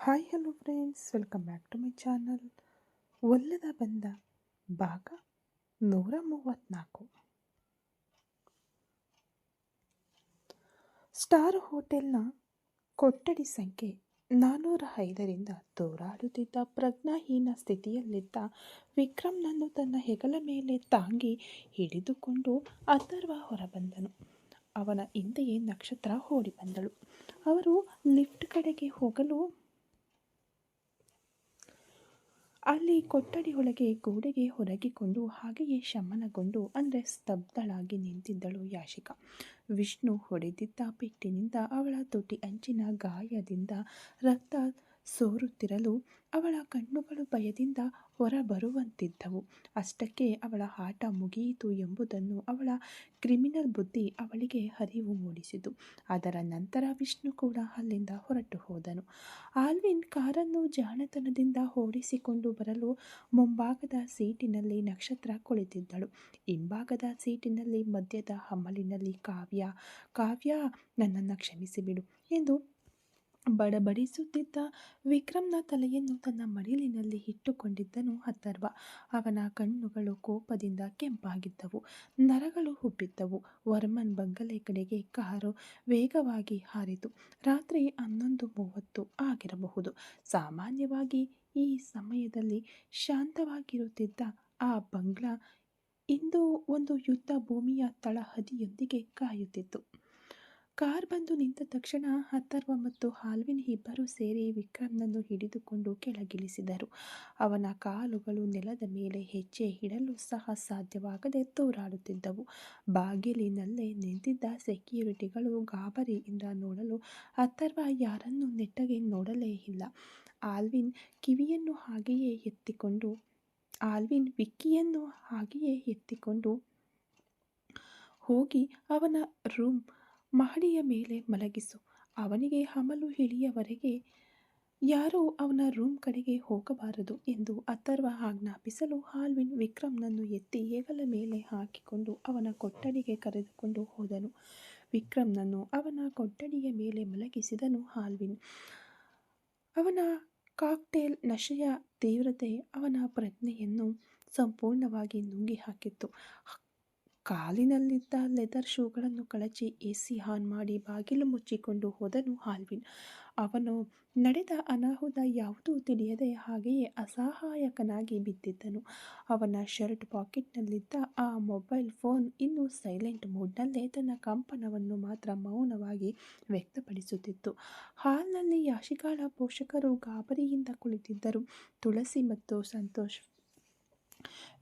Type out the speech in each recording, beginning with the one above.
Hi hello friends, welcome back to my channel. ಒಲ್ಲದ ಬಂದ ಭಾಗ 134. ಸ್ಟಾರ್ ಹೋಟೆಲ್ನ ಕೊಠಡಿ ಸಂಖ್ಯೆ 405ರಿಂದ ತೂರಾಡುತ್ತಿದ್ದ ಪ್ರಜ್ಞಾಹೀನ ಸ್ಥಿತಿಯಲ್ಲಿದ್ದ ವಿಕ್ರಮ್ನನ್ನು ತನ್ನ ಹೆಗಲ ಮೇಲೆ ತಾಂಗಿ ಹಿಡಿದುಕೊಂಡು ಅಥರ್ವ ಹೊರಬಂದನು. ಅವನ ಹಿಂದೆಯೇ ನಕ್ಷತ್ರ ಓಡಿ ಬಂದಳು. ಅವರು ಲಿಫ್ಟ್ ಕಡೆಗೆ ಹೋಗಲು ಅಲ್ಲಿ ಕೊಠಡಿಯೊಳಗೆ ಗೋಡೆಗೆ ಹೊರಗಿಕೊಂಡು ಹಾಗೆಯೇ ಶಮನಗೊಂಡು ಅಂದರೆ ಸ್ತಬ್ಧಳಾಗಿ ನಿಂತಿದ್ದಳು ಯಾಶಿಕಾ. ವಿಷ್ಣು ಹೊಡೆದಿದ್ದ ಪೆಟ್ಟಿನಿಂದ ಅವಳ ತುಟಿ ಅಂಚಿನ ಗಾಯದಿಂದ ರಕ್ತ ಸೋರುತ್ತಿರಲು ಅವಳ ಕಣ್ಣುಗಳು ಭಯದಿಂದ ಹೊರಬರುವಂತಿದ್ದವು. ಅಷ್ಟಕ್ಕೆ ಅವಳ ಆಟ ಮುಗಿಯಿತು ಎಂಬುದನ್ನು ಅವಳ ಕ್ರಿಮಿನಲ್ ಬುದ್ಧಿ ಅವಳಿಗೆ ಅರಿವು ಮೂಡಿಸಿತು. ಅದರ ನಂತರ ವಿಷ್ಣು ಕೂಡ ಅಲ್ಲಿಂದ ಹೊರಟು ಹೋದನು. ಆಲ್ವಿನ್ ಕಾರನ್ನು ಜಾಣತನದಿಂದ ಓಡಿಸಿಕೊಂಡು ಬರಲು ಮುಂಭಾಗದ ಸೀಟಿನಲ್ಲಿ ನಕ್ಷತ್ರ ಕುಳಿತಿದ್ದಳು. ಹಿಂಭಾಗದ ಸೀಟಿನಲ್ಲಿ ಮಧ್ಯದ ಹಮಲಿನಲ್ಲಿ ಕಾವ್ಯ ನನ್ನನ್ನು ಕ್ಷಮಿಸಿಬಿಡು ಎಂದು ಬಡಬಡಿಸುತ್ತಿದ್ದ ವಿಕ್ರಮ್ನ ತಲೆಯನ್ನು ತನ್ನ ಮಡಿಲಿನಲ್ಲಿ ಇಟ್ಟುಕೊಂಡಿದ್ದನು ಅಥರ್ವ. ಅವನ ಕಣ್ಣುಗಳು ಕೋಪದಿಂದ ಕೆಂಪಾಗಿದ್ದವು, ನರಗಳು ಉಬ್ಬಿದ್ದವು. ವರ್ಮನ್ ಬಂಗಲೆ ಕಡೆಗೆ ಕಾರು ವೇಗವಾಗಿ ಹಾರಿತು. ರಾತ್ರಿ 11:30 ಆಗಿರಬಹುದು. ಸಾಮಾನ್ಯವಾಗಿ ಈ ಸಮಯದಲ್ಲಿ ಶಾಂತವಾಗಿರುತ್ತಿದ್ದ ಆ ಬಂಗ್ಲಾ ಇಂದು ಒಂದು ಯುದ್ಧ ಭೂಮಿಯ ತಳಹದಿಯೊಂದಿಗೆ ಕಾಯುತ್ತಿತ್ತು. ಕಾರ್ ಬಂದು ನಿಂತ ತಕ್ಷಣ ಅಥರ್ವ ಮತ್ತು ಆಲ್ವಿನ್ ಇಬ್ಬರೂ ಸೇರಿ ವಿಕ್ರಮ್ನನ್ನು ಹಿಡಿದುಕೊಂಡು ಕೆಳಗಿಳಿಸಿದರು. ಅವನ ಕಾಲುಗಳು ನೆಲದ ಮೇಲೆ ಹೆಜ್ಜೆ ಇಡಲು ಸಹ ಸಾಧ್ಯವಾಗದೆ ತೂರಾಡುತ್ತಿದ್ದವು. ಬಾಗಿಲಿನಲ್ಲೇ ನಿಂತಿದ್ದ ಸೆಕ್ಯೂರಿಟಿಗಳು ಗಾಬರಿಯಿಂದ ನೋಡಲು ಅಥರ್ವ ಯಾರನ್ನೂ ನೆಟ್ಟಗೆ ನೋಡಲೇ ಇಲ್ಲ. ಆಲ್ವಿನ್ ವಿಕ್ಕಿಯನ್ನು ಹಾಗೆಯೇ ಎತ್ತಿಕೊಂಡು ಹೋಗಿ ಅವನ ರೂಮ್ ಮಹಡಿಯ ಮೇಲೆ ಮಲಗಿಸು. ಅವನಿಗೆ ಅಮಲು ಇಳಿಯವರೆಗೆ ಯಾರೂ ಅವನ ರೂಮ್ ಕಡೆಗೆ ಹೋಗಬಾರದು ಎಂದು ಅಥರ್ವ ಆಜ್ಞಾಪಿಸಲು ಆಲ್ವಿನ್ ವಿಕ್ರಮ್ನನ್ನು ಎತ್ತಿ ಹೆಗಲ ಮೇಲೆ ಹಾಕಿಕೊಂಡು ಅವನ ಕೊಠಡಿಗೆ ಕರೆದುಕೊಂಡು ಹೋದನು. ವಿಕ್ರಮ್ನನ್ನು ಅವನ ಕೊಠಡಿಯ ಮೇಲೆ ಮಲಗಿಸಿದನು ಆಲ್ವಿನ್. ಅವನ ಕಾಕ್ಟೇಲ್ ನಶೆಯ ತೀವ್ರತೆ ಅವನ ಪ್ರಜ್ಞೆಯನ್ನು ಸಂಪೂರ್ಣವಾಗಿ ನುಂಗಿ ಹಾಕಿತ್ತು. ಕಾಲಿನಲ್ಲಿದ್ದ ಲೆದರ್ ಶೂಗಳನ್ನು ಕಳಚಿ ಎಸಿ ಆನ್ ಮಾಡಿ ಬಾಗಿಲು ಮುಚ್ಚಿಕೊಂಡು ಹೋದನು ಆಲ್ವಿನ್. ಅವನು ನಡೆದ ಅನಾಹುತ ಯಾವುದೂ ತಿಳಿಯದೆ ಹಾಗೆಯೇ ಅಸಹಾಯಕನಾಗಿ ಬಿದ್ದಿದ್ದನು. ಅವನ ಶರ್ಟ್ ಪಾಕೆಟ್ನಲ್ಲಿದ್ದ ಆ ಮೊಬೈಲ್ ಫೋನ್ ಇನ್ನೂ ಸೈಲೆಂಟ್ ಮೋಡ್ನಲ್ಲೇ ತನ್ನ ಕಂಪನವನ್ನು ಮಾತ್ರ ಮೌನವಾಗಿ ವ್ಯಕ್ತಪಡಿಸುತ್ತಿತ್ತು. ಹಾಲ್ನಲ್ಲಿ ಯಾಶಿಕಾಳ ಪೋಷಕರು ಗಾಬರಿಯಿಂದ ಕುಳಿತಿದ್ದರು. ತುಳಸಿ ಮತ್ತು ಸಂತೋಷ್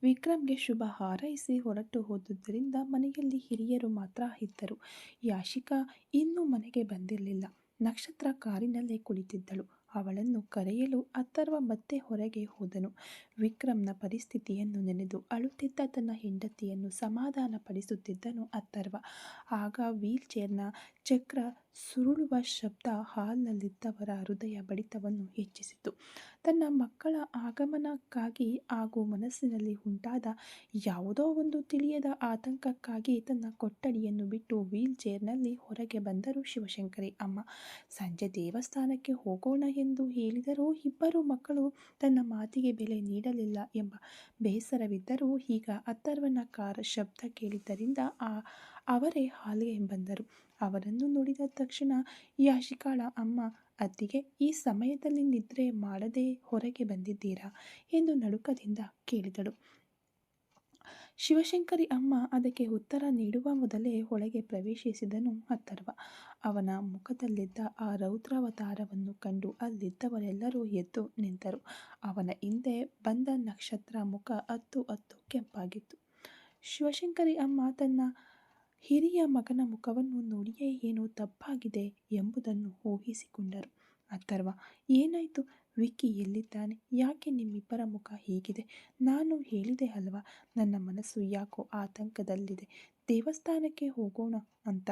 ವಿಕ್ರಮ್ಗೆ ಶುಭ ಹಾರೈಸಿ ಹೊರಟು ಹೋದುದರಿಂದ ಮನೆಯಲ್ಲಿ ಹಿರಿಯರು ಮಾತ್ರ ಇದ್ದರು. ಯಾಶಿಕಾ ಇನ್ನೂ ಮನೆಗೆ ಬಂದಿರಲಿಲ್ಲ. ನಕ್ಷತ್ರ ಕಾರಿನಲ್ಲೇ ಕುಳಿತಿದ್ದಳು. ಅವಳನ್ನು ಕರೆಯಲು ಅಥರ್ವ ಮತ್ತೆ ಹೊರಗೆ ಹೋದನು. ವಿಕ್ರಮ್ನ ಪರಿಸ್ಥಿತಿಯನ್ನು ನೆನೆದು ಅಳುತ್ತಿದ್ದ ತನ್ನ ಹೆಂಡತಿಯನ್ನು ಸಮಾಧಾನಪಡಿಸುತ್ತಿದ್ದನು ಅಥರ್ವ. ಆಗ ವೀಲ್ ಚೇರ್ನ ಚಕ್ರ ಸುರುಳುವ ಶಬ್ದ ಹಾಲ್ನಲ್ಲಿದ್ದವರ ಹೃದಯ ಬಡಿತವನ್ನು ಹೆಚ್ಚಿಸಿತು. ತನ್ನ ಮಕ್ಕಳ ಆಗಮನಕ್ಕಾಗಿ ಹಾಗೂ ಮನಸ್ಸಿನಲ್ಲಿ ಉಂಟಾದ ಯಾವುದೋ ಒಂದು ತಿಳಿಯದ ಆತಂಕಕ್ಕಾಗಿ ತನ್ನ ಕೊಠಡಿಯನ್ನು ಬಿಟ್ಟು ವೀಲ್ ಚೇರ್ನಲ್ಲಿ ಹೊರಗೆ ಬಂದರು ಶಿವಶಂಕರಿ ಅಮ್ಮ. ಸಂಜೆ ದೇವಸ್ಥಾನಕ್ಕೆ ಹೋಗೋಣ ಎಂದು ಹೇಳಿದರೂ ಇಬ್ಬರು ಮಕ್ಕಳು ತನ್ನ ಮಾತಿಗೆ ಬೆಲೆ ನೀಡಲಿಲ್ಲ ಎಂಬ ಬೇಸರವಿದ್ದರೂ ಈಗ ಅಥರ್ವನ ಕಾರ್ ಶಬ್ದ ಕೇಳಿದ್ದರಿಂದ ಅವರೇ ಹಾಲ್ಗೆ ಬಂದರು. ಅವರನ್ನು ನೋಡಿದ ತಕ್ಷಣ ಯಾಶಿಕಾಳ ಅಮ್ಮ, ಅತ್ತಿಗೆ, ಈ ಸಮಯದಲ್ಲಿ ನಿದ್ರೆ ಮಾಡದೆ ಹೊರಗೆ ಬಂದಿದ್ದೀರಾ ಎಂದು ನಡುಕದಿಂದ ಕೇಳಿದಳು. ಶಿವಶಂಕರಿ ಅಮ್ಮ ಅದಕ್ಕೆ ಉತ್ತರ ನೀಡುವ ಮೊದಲೇ ಒಳಗೆ ಪ್ರವೇಶಿಸಿದನು ಅಥರ್ವ. ಅವನ ಮುಖದಲ್ಲಿದ್ದ ಆ ರೌದ್ರಾವತಾರವನ್ನು ಕಂಡು ಅಲ್ಲಿದ್ದವರೆಲ್ಲರೂ ಎದ್ದು ನಿಂತರು. ಅವನ ಹಿಂದೆ ಬಂದ ನಕ್ಷತ್ರ ಮುಖ ಹತ್ತು ಕೆಂಪಾಗಿತ್ತು. ಶಿವಶಂಕರಿ ಅಮ್ಮ ತನ್ನ ಹಿರಿಯ ಮಗನ ಮುಖವನ್ನು ನೋಡಿಯೇ ಏನೋ ತಪ್ಪಾಗಿದೆ ಎಂಬುದನ್ನು ಊಹಿಸಿಕೊಂಡರು. ಅಥರ್ವ, ಏನಾಯಿತು? ವಿಕ್ಕಿ ಎಲ್ಲಿದ್ದಾನೆ? ಯಾಕೆ ನಿಮ್ಮಿಬ್ಬರ ಮುಖ ಹೀಗಿದೆ? ನಾನು ಹೇಳಿದೆ ಅಲ್ವಾ, ನನ್ನ ಮನಸ್ಸು ಯಾಕೋ ಆತಂಕದಲ್ಲಿದೆ. ದೇವಸ್ಥಾನಕ್ಕೆ ಹೋಗೋಣ ಅಂತ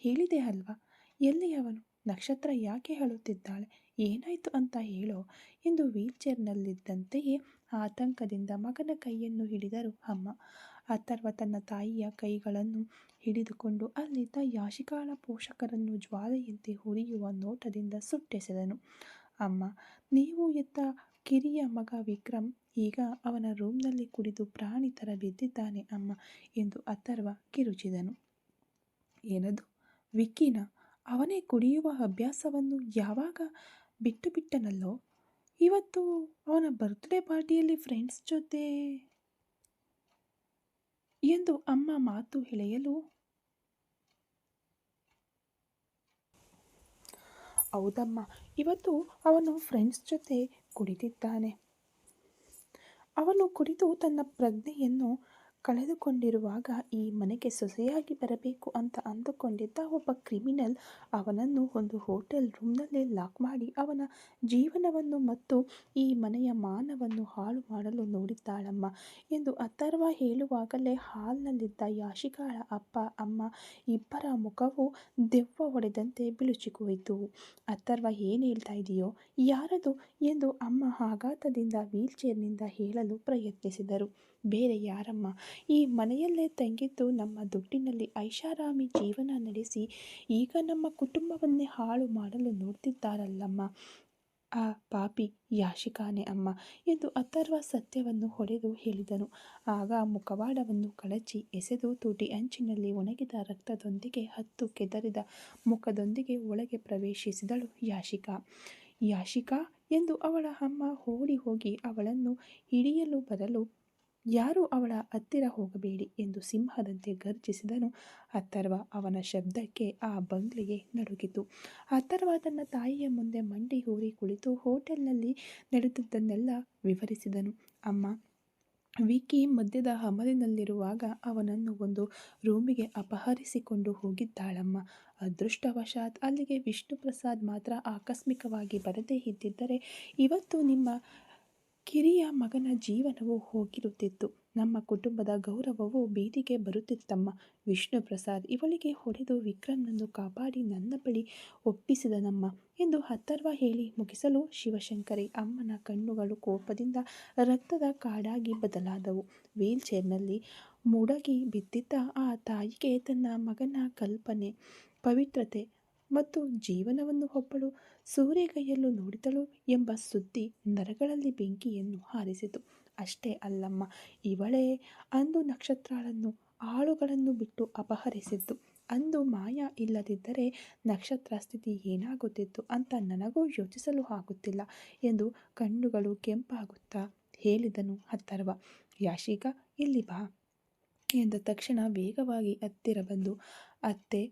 ಹೇಳಿದೆ ಅಲ್ವಾ? ಎಲ್ಲಿ ಅವನು? ನಕ್ಷತ್ರ ಯಾಕೆ ಅಳುತ್ತಿದ್ದಾಳೆ? ಏನಾಯಿತು ಅಂತ ಹೇಳೋ ಎಂದು ವೀಲ್ಚೇರ್ನಲ್ಲಿದ್ದಂತೆಯೇ ಆತಂಕದಿಂದ ಮಗನ ಕೈಯನ್ನು ಹಿಡಿದರು ಅಮ್ಮ. ಅಥರ್ವ ತನ್ನ ತಾಯಿಯ ಕೈಗಳನ್ನು ಹಿಡಿದುಕೊಂಡು ಅಲ್ಲಿದ್ದ ಯಾಶಿಕಾಳ ಪೋಷಕರನ್ನು ಜ್ವಾಲೆಯಂತೆ ಉರಿಯುವ ನೋಟದಿಂದ ಸುಟ್ಟೆಸೆದನು. ಅಮ್ಮ, ನೀವು ಎತ್ತ ಕಿರಿಯ ಮಗ ವಿಕ್ರಮ್ ಈಗ ಅವನ ರೂಮ್ನಲ್ಲಿ ಕುಡಿದು ಪ್ರಾಣಿ ಥರ ಬಿದ್ದಿದ್ದಾನೆ ಅಮ್ಮ ಎಂದು ಅಥರ್ವ ಕಿರುಚಿದನು. ಏನದು? ವಿಕ್ಕಿನ? ಅವನೇ ಕುಡಿಯುವ ಅಭ್ಯಾಸವನ್ನು ಯಾವಾಗ ಬಿಟ್ಟು ಬಿಟ್ಟನಲ್ಲೋ? ಇವತ್ತು ಅವನ ಬರ್ತ್ಡೇ ಪಾರ್ಟಿಯಲ್ಲಿ ಫ್ರೆಂಡ್ಸ್ ಜೊತೆ ಎಂದು ಅಮ್ಮ ಮಾತು ಎಳೆಯಲು, ಹೌದಮ್ಮ, ಇವತ್ತು ಅವನು ಫ್ರೆಂಡ್ಸ್ ಜೊತೆ ಕುಡಿದಿದ್ದಾನೆ. ಅವನು ಕುಡಿದು ತನ್ನ ಪ್ರಜ್ಞೆಯನ್ನು ಕಳೆದುಕೊಂಡಿರುವಾಗ ಈ ಮನೆಗೆ ಸೊಸೆಯಾಗಿ ಬರಬೇಕು ಅಂತ ಅಂದುಕೊಂಡಿದ್ದ ಒಬ್ಬ ಕ್ರಿಮಿನಲ್ ಅವನನ್ನು ಒಂದು ಹೋಟೆಲ್ ರೂಮ್ನಲ್ಲಿ ಲಾಕ್ ಮಾಡಿ ಅವನ ಜೀವನವನ್ನು ಮತ್ತು ಈ ಮನೆಯ ಮಾನವನ್ನು ಹಾಳು ಮಾಡಲು ನೋಡಿದ್ದಾಳಮ್ಮ ಎಂದು ಅಥರ್ವ ಹೇಳುವಾಗಲೇ ಹಾಲ್ನಲ್ಲಿದ್ದ ಯಾಶಿಕಾಳ ಅಪ್ಪ ಅಮ್ಮ ಇಬ್ಬರ ಮುಖವು ದೆವ್ವ ಹೊಡೆದಂತೆ ಬಿಳುಚಿಹೋಯಿತು. ಅಥರ್ವ ಏನು ಹೇಳ್ತಾ ಇದೆಯೋ, ಯಾರದು ಎಂದು ಅಮ್ಮ ಆಘಾತದಿಂದ ವೀಲ್ಚೇರ್ನಿಂದ ಹೇಳಲು ಪ್ರಯತ್ನಿಸಿದರು. ಬೇರೆ ಯಾರಮ್ಮ, ಈ ಮನೆಯಲ್ಲೇ ತಂಗಿದ್ದು ನಮ್ಮ ದುಡ್ಡಿನಲ್ಲಿ ಐಷಾರಾಮಿ ಜೀವನ ನಡೆಸಿ ಈಗ ನಮ್ಮ ಕುಟುಂಬವನ್ನೇ ಹಾಳು ಮಾಡಲು ನೋಡ್ತಿದ್ದಾರಲ್ಲಮ್ಮ, ಆ ಪಾಪಿ ಯಾಶಿಕಾನೇ ಅಮ್ಮ ಎಂದು ಅಥರ್ವ ಸತ್ಯವನ್ನು ಹೊಡೆದು ಹೇಳಿದನು. ಆಗ ಮುಖವಾಡವನ್ನು ಕಳಚಿ ಎಸೆದು ತುಟಿ ಅಂಚಿನಲ್ಲಿ ಒಣಗಿದ ರಕ್ತದೊಂದಿಗೆ ಹತ್ತು ಕೆದರಿದ ಮುಖದೊಂದಿಗೆ ಒಳಗೆ ಪ್ರವೇಶಿಸಿದಳು ಯಾಶಿಕಾ. ಯಾಶಿಕಾ ಎಂದು ಅವಳ ಅಮ್ಮ ಓಡಿ ಹೋಗಿ ಅವಳನ್ನು ಹಿಡಿಯಲು ಬರಲು, ಯಾರೂ ಅವಳ ಹತ್ತಿರ ಹೋಗಬೇಡಿ ಎಂದು ಸಿಂಹದಂತೆ ಗರ್ಜಿಸಿದನು ಅಥರ್ವ. ಅವನ ಶಬ್ದಕ್ಕೆ ಆ ಬಂಗ್ಲೆಯೇ ನಡುಗಿತು. ಅಥರ್ವ ತನ್ನ ತಾಯಿಯ ಮುಂದೆ ಮಂಡಿ ಊರಿ ಕುಳಿತು ಹೋಟೆಲ್ನಲ್ಲಿ ನಡೆದದ್ದನ್ನೆಲ್ಲ ವಿವರಿಸಿದನು. ಅಮ್ಮ, ವಿಕ್ಕಿ ಮದ್ಯದ ಅಮಲಿನಲ್ಲಿರುವಾಗ ಅವನನ್ನು ಒಂದು ರೂಮಿಗೆ ಅಪಹರಿಸಿಕೊಂಡು ಹೋಗಿದ್ದಾಳಮ್ಮ. ಅದೃಷ್ಟವಶಾತ್ ಅಲ್ಲಿಗೆ ವಿಷ್ಣುಪ್ರಸಾದ್ ಮಾತ್ರ ಆಕಸ್ಮಿಕವಾಗಿ ಬರದೇ ಇದ್ದಿದ್ದರೆ ಇವತ್ತು ನಿಮ್ಮ ಕಿರಿಯ ಮಗನ ಜೀವನವು ಹೋಗಿರುತ್ತಿತ್ತು. ನಮ್ಮ ಕುಟುಂಬದ ಗೌರವವು ಬೀದಿಗೆ ಬರುತ್ತಿತ್ತಮ್ಮ. ವಿಷ್ಣುಪ್ರಸಾದ್ ಇವಳಿಗೆ ಹೊಡೆದು ವಿಕ್ರಮ್ನನ್ನು ಕಾಪಾಡಿ ನನ್ನ ಬಳಿ ಒಪ್ಪಿಸಿದನಮ್ಮ ಎಂದು ಅಥರ್ವ ಹೇಳಿ ಮುಗಿಸಲು ಶಿವಶಂಕರಿ ಅಮ್ಮನ ಕಣ್ಣುಗಳು ಕೋಪದಿಂದ ರಕ್ತದ ಕಾಡಾಗಿ ಬದಲಾದವು. ವೀಲ್ಚೇರ್ನಲ್ಲಿ ಮುಡಗಿ ಬಿದ್ದಿದ್ದ ಆ ತಾಯಿಗೆ ತನ್ನ ಮಗನ ಕಲ್ಪನೆ, ಪವಿತ್ರತೆ ಮತ್ತು ಜೀವನವನ್ನು ಒಬ್ಬಳು ಸೂರೆಗೈಯಲು ನೋಡಿದಳು ಎಂಬ ಸುದ್ದಿ ನರಗಳಲ್ಲಿ ಬೆಂಕಿಯನ್ನು ಹಾರಿಸಿತು. ಅಷ್ಟೇ ಅಲ್ಲಮ್ಮ, ಇವಳೇ ಅಂದು ನಕ್ಷತ್ರಳನ್ನು ಆಳುಗಳನ್ನು ಬಿಟ್ಟು ಅಪಹರಿಸಿದ್ದು. ಅಂದು ಮಾಯಾ ಇಲ್ಲದಿದ್ದರೆ ನಕ್ಷತ್ರ ಸ್ಥಿತಿ ಏನಾಗುತ್ತಿತ್ತು ಅಂತ ನನಗೂ ಯೋಚಿಸಲು ಆಗುತ್ತಿಲ್ಲ ಎಂದು ಕಣ್ಣುಗಳು ಕೆಂಪಾಗುತ್ತಾ ಹೇಳಿದನು ಅಥರ್ವ. ಯಾಶಿಕಾ, ಇಲ್ಲಿ ಬಾ ಎಂದ ತಕ್ಷಣ ವೇಗವಾಗಿ ಹತ್ತಿರ ಬಂದು, ಅತ್ತೆ,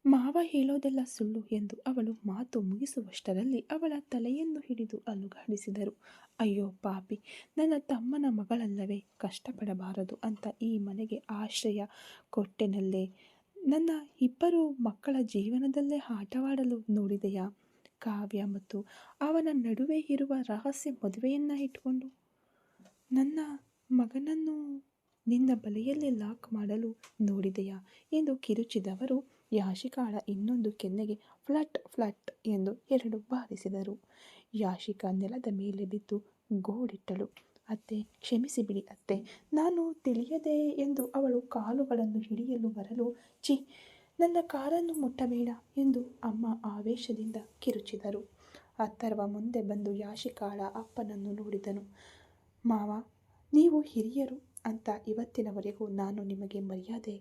ಮಾವ ಹೇಳೋದೆಲ್ಲ ಸುಳ್ಳು ಎಂದು ಅವಳು ಮಾತು ಮುಗಿಸುವಷ್ಟರಲ್ಲಿ ಅವಳ ತಲೆಯನ್ನು ಹಿಡಿದು ಅಲುಗಾಡಿಸಿದರು. ಅಯ್ಯೋ ಪಾಪಿ, ನನ್ನ ತಮ್ಮನ ಮಗಳಲ್ಲವೇ, ಕಷ್ಟಪಡಬಾರದು ಅಂತ ಈ ಮನೆಗೆ ಆಶ್ರಯ ಕೊಟ್ಟೆನಲ್ಲೇ, ನನ್ನ ಇಬ್ಬರು ಮಕ್ಕಳ ಜೀವನದಲ್ಲೇ ಆಟವಾಡಲು ನೋಡಿದೆಯಾ? ಕಾವ್ಯ ಮತ್ತು ಅವನ ನಡುವೆ ಇರುವ ರಹಸ್ಯ ಮದುವೆಯನ್ನ ಇಟ್ಕೊಂಡು ನನ್ನ ಮಗನನ್ನು ನಿನ್ನ ಬಲೆಯಲ್ಲಿ ಲಾಕ್ ಮಾಡಲು ನೋಡಿದೆಯಾ ಎಂದು ಕಿರುಚಿದವರು ಯಾಶಿಕಾಳ ಇನ್ನೊಂದು ಕೆನ್ನೆಗೆ ಫ್ಲಟ್ ಫ್ಲಟ್ ಎಂದು 2 ಬಾರಿಸಿದರು. ಯಾಶಿಕಾ ನೆಲದ ಮೇಲೆ ಬಿದ್ದು ಗೋಡಿಟ್ಟಳು. ಅತ್ತೆ, ಕ್ಷಮಿಸಿಬಿಡಿ ಅತ್ತೆ, ನಾನು ತಿಳಿಯದೆ ಎಂದು ಅವಳು ಕಾಲುಗಳನ್ನು ಹಿಡಿಯಲು ಬರಲು, ಛೀ, ನನ್ನ ಕಾರನ್ನು ಮುಟ್ಟಬೇಡ ಎಂದು ಅಮ್ಮ ಆವೇಶದಿಂದ ಕಿರುಚಿದರು. ಅಥರ್ವ ಮುಂದೆ ಬಂದು ಯಾಶಿಕಾಳ ಅಪ್ಪನನ್ನು ನೋಡಿದನು. ಮಾವ, ನೀವು ಹಿರಿಯರು ಅಂತ ಇವತ್ತಿನವರೆಗೂ ನಾನು ನಿಮಗೆ ಮರ್ಯಾದೆ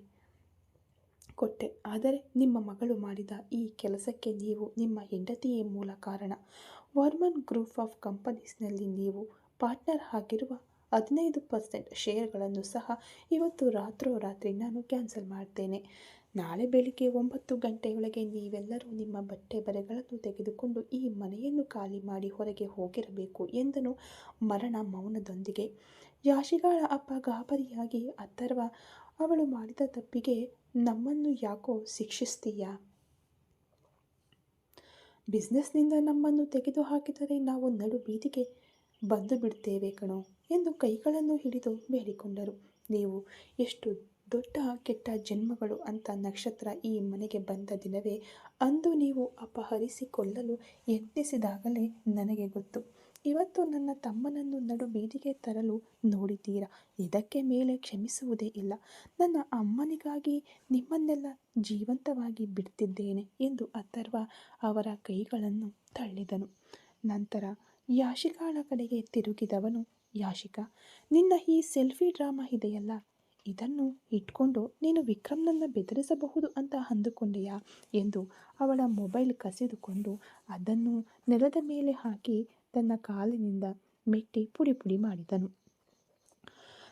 ಕೊಟ್ಟೆ. ಆದರೆ ನಿಮ್ಮ ಮಗಳು ಮಾಡಿದ ಈ ಕೆಲಸಕ್ಕೆ ನೀವು ನಿಮ್ಮ ಹೆಂಡತಿಯೇ ಮೂಲ ಕಾರಣ. ವರ್ಮನ್ ಗ್ರೂಪ್ ಆಫ್ ಕಂಪನೀಸ್ನಲ್ಲಿ ನೀವು ಪಾರ್ಟ್ನರ್ ಆಗಿರುವ 15% ಶೇರ್ಗಳನ್ನು ಸಹ ಇವತ್ತು ರಾತ್ರೋರಾತ್ರಿ ನಾನು ಕ್ಯಾನ್ಸಲ್ ಮಾಡ್ತೇನೆ. ನಾಳೆ ಬೆಳಿಗ್ಗೆ 9 ಗಂಟೆಯೊಳಗೆ ನೀವೆಲ್ಲರೂ ನಿಮ್ಮ ಬಟ್ಟೆ ಬರೆಗಳನ್ನು ತೆಗೆದುಕೊಂಡು ಈ ಮನೆಯನ್ನು ಖಾಲಿ ಮಾಡಿ ಹೊರಗೆ ಹೋಗಿರಬೇಕು ಎಂದನು ಮರಣ ಮೌನದೊಂದಿಗೆ. ಯಾಶಿಕಾಳ ಅಪ್ಪ ಗಾಬರಿಯಾಗಿ, ಅಥರ್ವ, ಅವಳು ಮಾಡಿದ ತಪ್ಪಿಗೆ ನಮ್ಮನ್ನು ಯಾಕೋ ಶಿಕ್ಷಿಸ್ತೀಯಾ? ಬಿಸ್ನೆಸ್ನಿಂದ ನಮ್ಮನ್ನು ತೆಗೆದು ಹಾಕಿದರೆ ನಾವು ನಡು ಬೀದಿಗೆ ಬಂದು ಬಿಡ್ತೇವೆ ಕಣೋ ಎಂದು ಕೈಗಳನ್ನು ಹಿಡಿದು ಬೇಡಿಕೊಂಡರು. ನೀವು ಎಷ್ಟು ದೊಡ್ಡ ಕೆಟ್ಟ ಜನ್ಮಗಳು ಅಂತ ನಕ್ಷತ್ರ ಈ ಮನೆಗೆ ಬಂದ ದಿನವೇ ಅಂದು ನೀವು ಅಪಹರಿಸಿಕೊಳ್ಳಲು ಯತ್ನಿಸಿದಾಗಲೇ ನನಗೆ ಗೊತ್ತು. ಇವತ್ತು ನನ್ನ ತಮ್ಮನನ್ನು ನಡು ಬೀದಿಗೆ ತರಲು ನೋಡಿದ್ದೀರಾ. ಇದಕ್ಕೆ ಮೇಲೆ ಕ್ಷಮಿಸುವುದೇ ಇಲ್ಲ. ನನ್ನ ಅಮ್ಮನಿಗಾಗಿ ನಿಮ್ಮನ್ನೆಲ್ಲ ಜೀವಂತವಾಗಿ ಬಿಡ್ತಿದ್ದೇನೆ ಎಂದು ಅಥರ್ವ ಅವರ ಕೈಗಳನ್ನು ತಳ್ಳಿದನು. ನಂತರ ಯಾಶಿಕಾಳ ಕಡೆಗೆ ತಿರುಗಿದವನು, ಯಾಶಿಕಾ, ನಿನ್ನ ಈ ಸೆಲ್ಫಿ ಡ್ರಾಮಾ ಇದೆಯಲ್ಲ, ಇದನ್ನು ಇಟ್ಕೊಂಡು ನೀನು ವಿಕ್ರಮ್ನನ್ನು ಬೆದರಿಸಬಹುದು ಅಂತ ಅಂದುಕೊಂಡೆಯಾ ಎಂದು ಅವಳ ಮೊಬೈಲ್ ಕಸಿದುಕೊಂಡು ಅದನ್ನು ನೆಲದ ಮೇಲೆ ಹಾಕಿ ತನ್ನ ಕಾಲಿನಿಂದ ಮೆಟ್ಟಿ ಪುಡಿ ಪುಡಿ ಮಾಡಿದನು.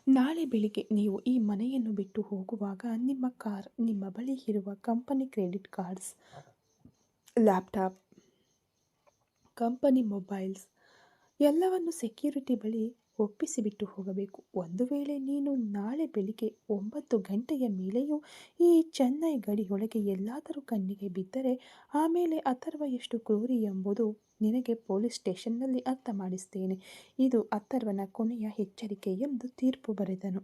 ನಾಳೆ ಬೆಳಿಗ್ಗೆ ನೀವು ಈ ಮನೆಯನ್ನು ಬಿಟ್ಟು ಹೋಗುವಾಗ ನಿಮ್ಮ ಕಾರ್, ನಿಮ್ಮ ಬಳಿ ಇರುವ company credit cards, laptop, company mobiles ಎಲ್ಲವನ್ನು ಸೆಕ್ಯೂರಿಟಿ ಬಳಿ ಒಪ್ಪಿಸಿಬಿಟ್ಟು ಹೋಗಬೇಕು. ಒಂದು ವೇಳೆ ನೀನು ನಾಳೆ ಬೆಳಿಗ್ಗೆ 9 ಗಂಟೆಯ ಮೇಲೆಯೂ ಈ ಚೆನ್ನೈ ಗಡಿಯೊಳಗೆ ಎಲ್ಲಾದರೂ ಕಣ್ಣಿಗೆ ಬಿದ್ದರೆ ಆಮೇಲೆ ಅಥರ್ವ ಎಷ್ಟು ಕ್ರೂರಿ ಎಂಬುದು ನಿನಗೆ ಪೊಲೀಸ್ ಸ್ಟೇಷನ್ನಲ್ಲಿ ಅರ್ಥ ಮಾಡಿಸ್ತೇನೆ. ಇದು ಅಥರ್ವನ ಕೊನೆಯ ಎಚ್ಚರಿಕೆ ಎಂದು ತೀರ್ಪು ಬರೆದನು.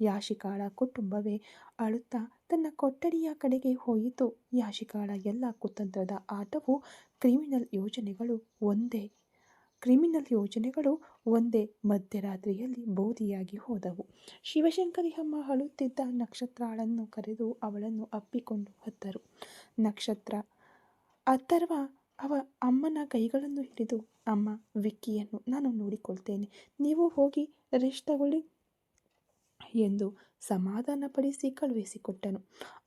ಯಾಶಿಕಾಳ ಕುಟುಂಬವೇ ಅಳುತ್ತಾ ತನ್ನ ಕೊಠಡಿಯ ಕಡೆಗೆ ಹೋಯಿತು. ಯಾಶಿಕಾಳ ಎಲ್ಲ ಕುತಂತ್ರದ ಆಟವು ಕ್ರಿಮಿನಲ್ ಯೋಜನೆಗಳು ಒಂದೇ ಮಧ್ಯರಾತ್ರಿಯಲ್ಲಿ ಬೋಧಿಯಾಗಿ ಹೋದವು. ಶಿವಶಂಕರಿ ಅಮ್ಮ ಅಳುತ್ತಿದ್ದ ನಕ್ಷತ್ರಾಳನ್ನು ಕರೆದು ಅವಳನ್ನು ಅಪ್ಪಿಕೊಂಡು ಹೊತ್ತರು. ನಕ್ಷತ್ರ ಅಥರ್ವ ಅಮ್ಮನ ಕೈಗಳನ್ನು ಹಿಡಿದು, ಅಮ್ಮ, ವಿಕ್ಕಿಯನ್ನು ನಾನು ನೋಡಿಕೊಳ್ತೇನೆ, ನೀವು ಹೋಗಿ ರೆಸ್ಟ್ ತಗೊಳ್ಳಿ ಎಂದು ಸಮಾಧಾನಪಡಿಸಿ ಕಳುಹಿಸಿಕೊಟ್ಟನು.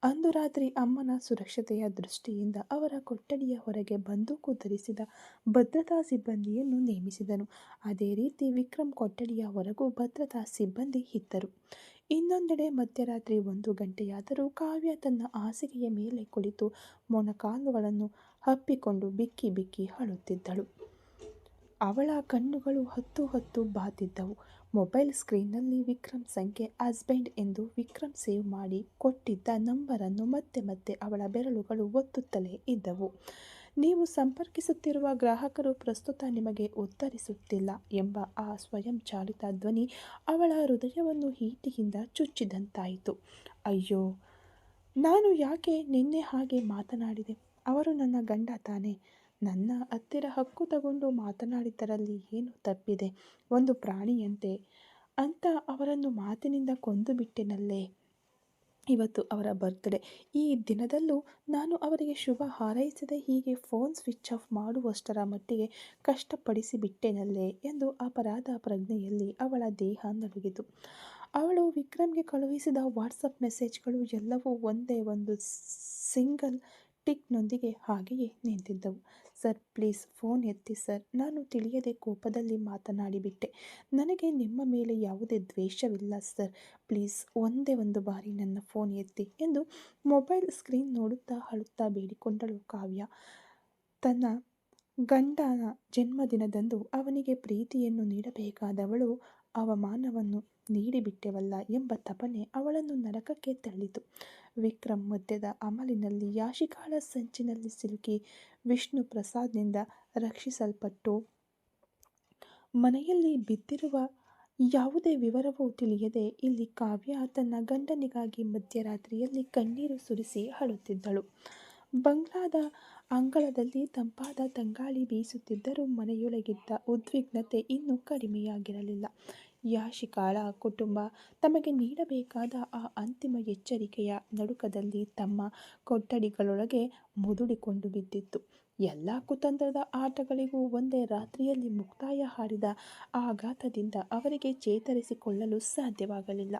ಅಂದು ರಾತ್ರಿ ಅಮ್ಮನ ಸುರಕ್ಷತೆಯ ದೃಷ್ಟಿಯಿಂದ ಅವರ ಕೊಠಡಿಯ ಹೊರಗೆ ಬಂದೂಕು ಧರಿಸಿದ ಭದ್ರತಾ ಸಿಬ್ಬಂದಿಯನ್ನು ನೇಮಿಸಿದನು. ಅದೇ ರೀತಿ ವಿಕ್ರಮ್ ಕೊಠಡಿಯ ಹೊರಗೂ ಭದ್ರತಾ ಸಿಬ್ಬಂದಿ ಇದ್ದರು. ಇನ್ನೊಂದೆಡೆ ಮಧ್ಯರಾತ್ರಿ 1 ಗಂಟೆಯಾದರೂ ಕಾವ್ಯ ತನ್ನ ಹಾಸಿಗೆಯ ಮೇಲೆ ಕುಳಿತು ಮೊಣಕಾಲುಗಳನ್ನು ಅಪ್ಪಿಕೊಂಡು ಬಿಕ್ಕಿ ಬಿಕ್ಕಿ ಅಳುತ್ತಿದ್ದಳು. ಅವಳ ಕಣ್ಣುಗಳು ಹೊತ್ತು ಬಾತಿದ್ದವು. ಮೊಬೈಲ್ ಸ್ಕ್ರೀನ್ನಲ್ಲಿ ವಿಕ್ರಮ್ ಸಂಖ್ಯೆ, ಹಸ್ಬೆಂಡ್ ಎಂದು ವಿಕ್ರಮ್ ಸೇವ್ ಮಾಡಿ ಕೊಟ್ಟಿದ್ದ ನಂಬರನ್ನು ಮತ್ತೆ ಮತ್ತೆ ಅವಳ ಬೆರಳುಗಳು ಒತ್ತುತ್ತಲೇ ಇದ್ದವು. ನೀವು ಸಂಪರ್ಕಿಸುತ್ತಿರುವ ಗ್ರಾಹಕರು ಪ್ರಸ್ತುತ ನಿಮಗೆ ಉತ್ತರಿಸುತ್ತಿಲ್ಲ ಎಂಬ ಆ ಸ್ವಯಂಚಾಲಿತ ಧ್ವನಿ ಅವಳ ಹೃದಯವನ್ನು ಈಟಿಯಿಂದ ಚುಚ್ಚಿದಂತಾಯಿತು. ಅಯ್ಯೋ, ನಾನು ಯಾಕೆ ನಿನ್ನೆ ಹಾಗೆ ಮಾತನಾಡಿದೆ? ಅವರು ನನ್ನ ಗಂಡ ತಾನೆ, ನನ್ನ ಹತ್ತಿರ ಹಕ್ಕು ತಗೊಂಡು ಮಾತನಾಡಿದ್ದರಲ್ಲಿ ಏನು ತಪ್ಪಿದೆ? ಒಂದು ಪ್ರಾಣಿಯಂತೆ ಅಂತ ಅವರನ್ನು ಮಾತಿನಿಂದ ಕೊಂದು ಬಿಟ್ಟೆನಲ್ಲೇ. ಇವತ್ತು ಅವರ ಬರ್ತ್ಡೇ. ಈ ದಿನದಲ್ಲೂ ನಾನು ಅವರಿಗೆ ಶುಭ ಹಾರೈಸದೆ ಹೀಗೆ ಫೋನ್ ಸ್ವಿಚ್ ಆಫ್ ಮಾಡುವಷ್ಟರ ಮಟ್ಟಿಗೆ ಕಷ್ಟಪಡಿಸಿಬಿಟ್ಟೆನಲ್ಲೇ ಎಂದು ಅಪರಾಧ ಪ್ರಜ್ಞೆಯಲ್ಲಿ ಅವಳ ದೇಹ ನಡುಗಿತು. ಅವಳು ವಿಕ್ರಮ್ಗೆ ಕಳುಹಿಸಿದ ವಾಟ್ಸಪ್ ಮೆಸೇಜ್ಗಳು ಎಲ್ಲವೂ ಒಂದೇ ಒಂದು ಸಿಂಗಲ್ ಟಿಕ್ನೊಂದಿಗೆ ಹಾಗೆಯೇ ನಿಂತಿದ್ದವು. ಸರ್, ಪ್ಲೀಸ್ ಫೋನ್ ಎತ್ತಿ ಸರ್, ನಾನು ತಿಳಿಯದೆ ಕೋಪದಲ್ಲಿ ಮಾತನಾಡಿಬಿಟ್ಟೆ. ನನಗೆ ನಿಮ್ಮ ಮೇಲೆ ಯಾವುದೇ ದ್ವೇಷವಿಲ್ಲ ಸರ್, ಪ್ಲೀಸ್ ಒಂದೇ ಒಂದು ಬಾರಿ ನನ್ನ ಫೋನ್ ಎತ್ತಿ ಎಂದು ಮೊಬೈಲ್ ಸ್ಕ್ರೀನ್ ನೋಡುತ್ತಾ ಅಳುತ್ತಾ ಬೇಡಿಕೊಂಡಳು ಕಾವ್ಯ. ತನ್ನ ಗಂಡನ ಜನ್ಮದಿನದಂದು ಅವನಿಗೆ ಪ್ರೀತಿಯನ್ನು ನೀಡಬೇಕಾದವಳು ಅವಮಾನವನ್ನು ನೀಡಿಬಿಟ್ಟೆವಲ್ಲ ಎಂಬ ತಪನೆ ಅವಳನ್ನು ನರಕಕ್ಕೆ ತಳ್ಳಿತು. ವಿಕ್ರಮ್ ಮದ್ಯದ ಅಮಲಿನಲ್ಲಿ ಯಾಶಿಕಾಳ ಸಂಚಿನಲ್ಲಿ ಸಿಲುಕಿ ವಿಷ್ಣು ಪ್ರಸಾದ್ನಿಂದ ರಕ್ಷಿಸಲ್ಪಟ್ಟು ಮನೆಯಲ್ಲಿ ಬಿದ್ದಿರುವ ಯಾವುದೇ ವಿವರವೂ ತಿಳಿಯದೆ ಇಲ್ಲಿ ಕಾವ್ಯ ತನ್ನ ಗಂಡನಿಗಾಗಿ ಮಧ್ಯರಾತ್ರಿಯಲ್ಲಿ ಕಣ್ಣೀರು ಸುರಿಸಿ ಅಳುತ್ತಿದ್ದಳು. ಬಂಗ್ಲಾದ ಅಂಗಳದಲ್ಲಿ ತಂಪಾದ ತಂಗಾಳಿ ಬೀಸುತ್ತಿದ್ದರೂ ಮನೆಯೊಳಗಿದ್ದ ಉದ್ವಿಗ್ನತೆ ಇನ್ನೂ ಕಡಿಮೆಯಾಗಿರಲಿಲ್ಲ. ಯಾಶಿಕಾಳ ಕುಟುಂಬ ತಮಗೆ ನೀಡಬೇಕಾದ ಆ ಅಂತಿಮ ಎಚ್ಚರಿಕೆಯ ನಡುಕದಲ್ಲಿ ತಮ್ಮ ಕೊಠಡಿಗಳೊಳಗೆ ಮುದುಡಿಕೊಂಡು ಬಿದ್ದಿತ್ತು. ಎಲ್ಲ ಕುತಂತ್ರದ ಆಟಗಳಿಗೂ ಒಂದೇ ರಾತ್ರಿಯಲ್ಲಿ ಮುಕ್ತಾಯ ಹಾಡಿದ ಆಘಾತದಿಂದ ಅವರಿಗೆ ಚೇತರಿಸಿಕೊಳ್ಳಲು ಸಾಧ್ಯವಾಗಲಿಲ್ಲ.